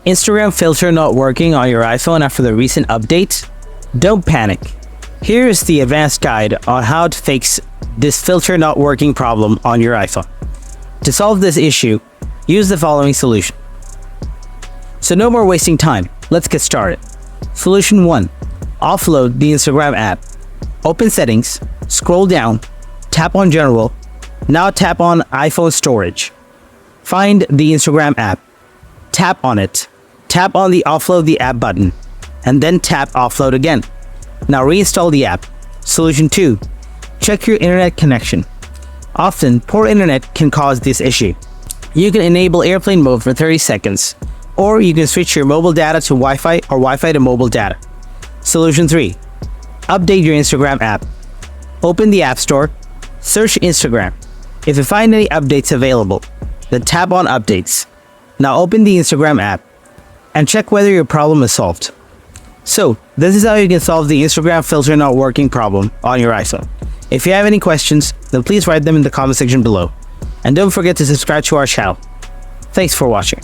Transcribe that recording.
Instagram filter not working on your iPhone after the recent update? Don't panic. Here is the advanced guide on how to fix this filter not working problem on your iPhone. To solve this issue, use the following solution. So no more wasting time, let's get started. Solution 1. Offload the Instagram app. Open Settings, scroll down, tap on General, now tap on iPhone Storage. Find the Instagram app, tap on it, tap on the Offload the app button, and then tap Offload again. Now reinstall the app. Solution 2. Check your internet connection. Often, poor internet can cause this issue. You can enable airplane mode for 30 seconds, or you can switch your mobile data to Wi-Fi or Wi-Fi to mobile data. Solution 3. Update your Instagram app. Open the App Store, search Instagram. If you find any updates available, then tap on Updates. Now open the Instagram app and check whether your problem is solved. So, this is how you can solve the Instagram filter not working problem on your iPhone. If you have any questions, then please write them in the comment section below. And don't forget to subscribe to our channel. Thanks for watching.